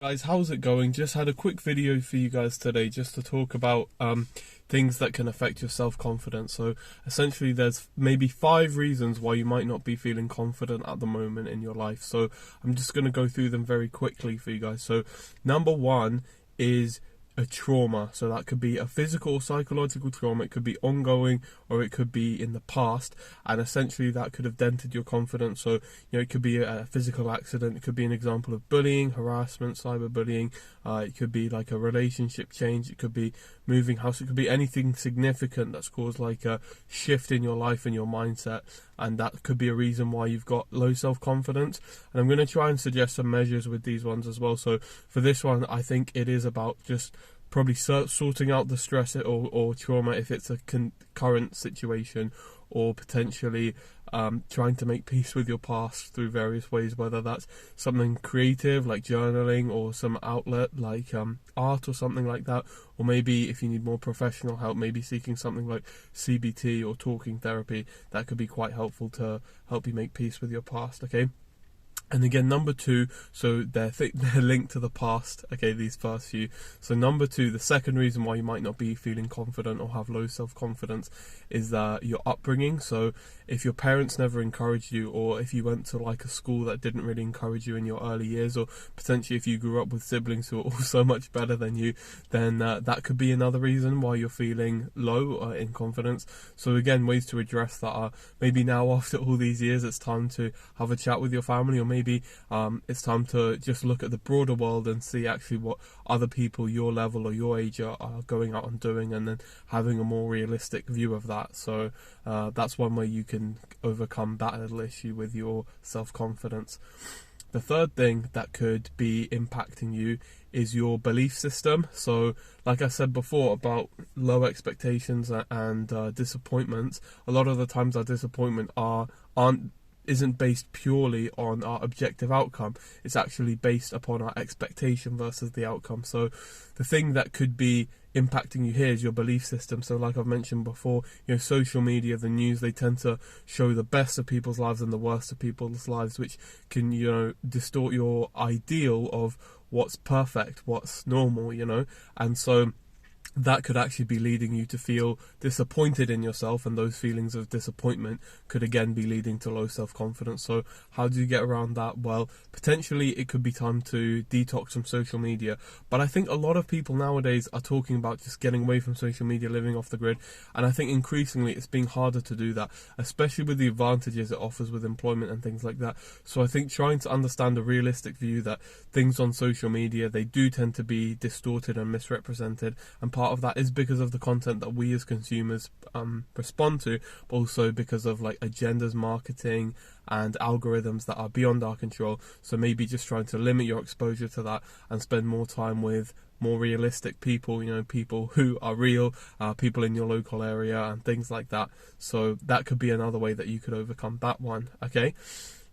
Guys, how's it going? Just had a quick video for you guys today just to talk about things that can affect your self-confidence. So essentially there's maybe 5 reasons why you might not be feeling confident at the moment in your life. So I'm just going to go through them very quickly for you guys. So number 1 is a trauma. So that could be a physical or psychological trauma. It could be ongoing or it could be in the past, and essentially that could have dented your confidence. So it could be a physical accident, it could be an example of bullying, harassment, cyberbullying, it could be like a relationship change, it could be moving house, it could be anything significant that's caused like a shift in your life and your mindset, and that could be a reason why you've got low self-confidence. And I'm going to try and suggest some measures with these ones as well. So for this one, I think it is about just probably sorting out the stress or trauma if it's a current situation, or potentially trying to make peace with your past through various ways, whether that's something creative like journaling or some outlet like art or something like that, or maybe if you need more professional help, maybe seeking something like CBT or talking therapy. That could be quite helpful to help you make peace with your past, okay? And again, number 2, so they're linked to the past, okay, these first few. So number 2, the second reason why you might not be feeling confident or have low self-confidence is that your upbringing. So if your parents never encouraged you, or if you went to like a school that didn't really encourage you in your early years, or potentially if you grew up with siblings who are all so much better than you, then that could be another reason why you're feeling low in confidence. So again, ways to address that are maybe now after all these years, it's time to have a chat with your family, or maybe it's time to just look at the broader world and see actually what other people your level or your age are going out and doing, and then having a more realistic view of that. So that's one way you can overcome that little issue with your self-confidence. The third thing that could be impacting you is your belief system. So like I said before about low expectations and disappointments, a lot of the times our disappointment isn't based purely on our objective outcome. It's actually based upon our expectation versus the outcome. So the thing that could be impacting you here is your belief system. So like I've mentioned before, social media, the news, they tend to show the best of people's lives and the worst of people's lives, which can, distort your ideal of what's perfect, what's normal, and so that could actually be leading you to feel disappointed in yourself, and those feelings of disappointment could again be leading to low self-confidence. So how do you get around that? Well, potentially it could be time to detox from social media, but I think a lot of people nowadays are talking about just getting away from social media, living off the grid, and I think increasingly it's being harder to do that, especially with the advantages it offers with employment and things like that. So I think trying to understand a realistic view that things on social media, they do tend to be distorted and misrepresented, and part of that is because of the content that we as consumers respond to, but also because of like agendas, marketing and algorithms that are beyond our control. So maybe just trying to limit your exposure to that and spend more time with more realistic people, people who are real, people in your local area and things like that. So that could be another way that you could overcome that one, okay?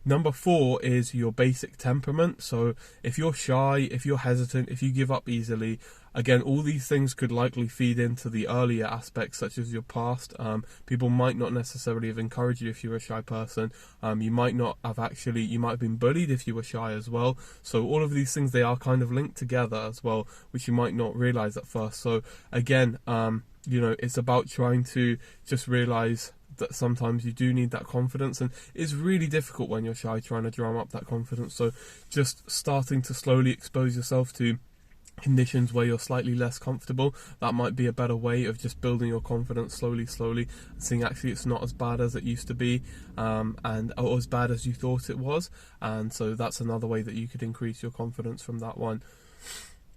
Number 4 is your basic temperament. So if you're shy, if you're hesitant, if you give up easily, again, all these things could likely feed into the earlier aspects, such as your past. People might not necessarily have encouraged you if you're a shy person. You might have been bullied if you were shy as well. So all of these things, they are kind of linked together as well, which you might not realize at first. So again, it's about trying to just realize that sometimes you do need that confidence, and it's really difficult when you're shy trying to drum up that confidence. So just starting to slowly expose yourself to conditions where you're slightly less comfortable, that might be a better way of just building your confidence slowly, and seeing actually it's not as bad as it used to be, or as bad as you thought it was. And so that's another way that you could increase your confidence from that one.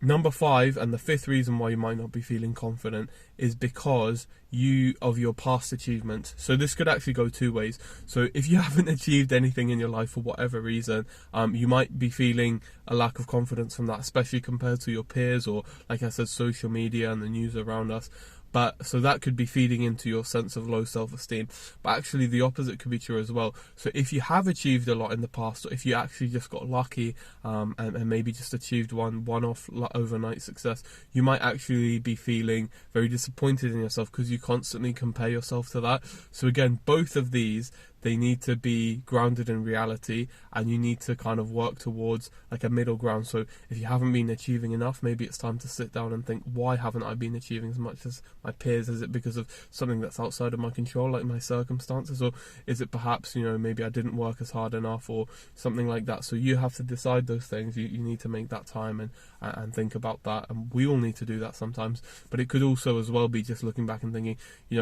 Number 5, and the 5th reason why you might not be feeling confident, is because of your past achievements. So this could actually go 2 ways. So if you haven't achieved anything in your life for whatever reason, you might be feeling a lack of confidence from that, especially compared to your peers, or like I said, social media and the news around us. But so that could be feeding into your sense of low self-esteem. But actually the opposite could be true as well. So if you have achieved a lot in the past, or if you actually just got lucky and maybe just achieved one-off overnight success, you might actually be feeling very disappointed in yourself because you constantly compare yourself to that. So again, both of these, they need to be grounded in reality, and you need to kind of work towards like a middle ground. So if you haven't been achieving enough, maybe it's time to sit down and think, why haven't I been achieving as much as my peers? Is it because of something that's outside of my control, like my circumstances, or is it perhaps, maybe I didn't work as hard enough or something like that? So you have to decide those things. You need to make that time and think about that, and we all need to do that sometimes. But it could also as well be just looking back and thinking,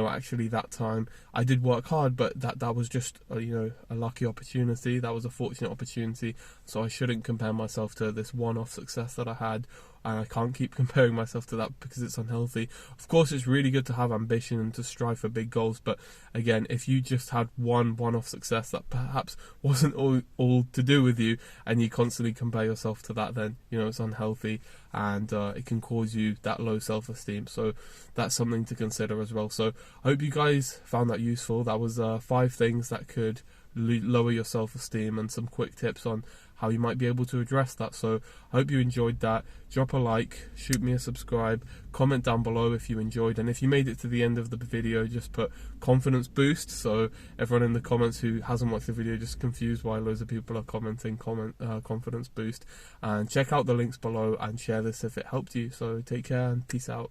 actually that time I did work hard, but that was just a lucky opportunity, that was a fortunate opportunity, so I shouldn't compare myself to this one-off success that I had, and I can't keep comparing myself to that because it's unhealthy. Of course, it's really good to have ambition and to strive for big goals, but again, if you just had one-off success that perhaps wasn't all to do with you, and you constantly compare yourself to that, then it's unhealthy, and it can cause you that low self-esteem. So that's something to consider as well. So I hope you guys found that useful. That was 5 things that could lower your self-esteem, and some quick tips on how you might be able to address that. So I hope you enjoyed that. Drop a like, shoot me a subscribe, comment down below if you enjoyed, and if you made it to the end of the video, just put confidence boost, so everyone in the comments who hasn't watched the video just confused why loads of people are commenting confidence boost. And check out the links below and share this if it helped you. So take care and peace out.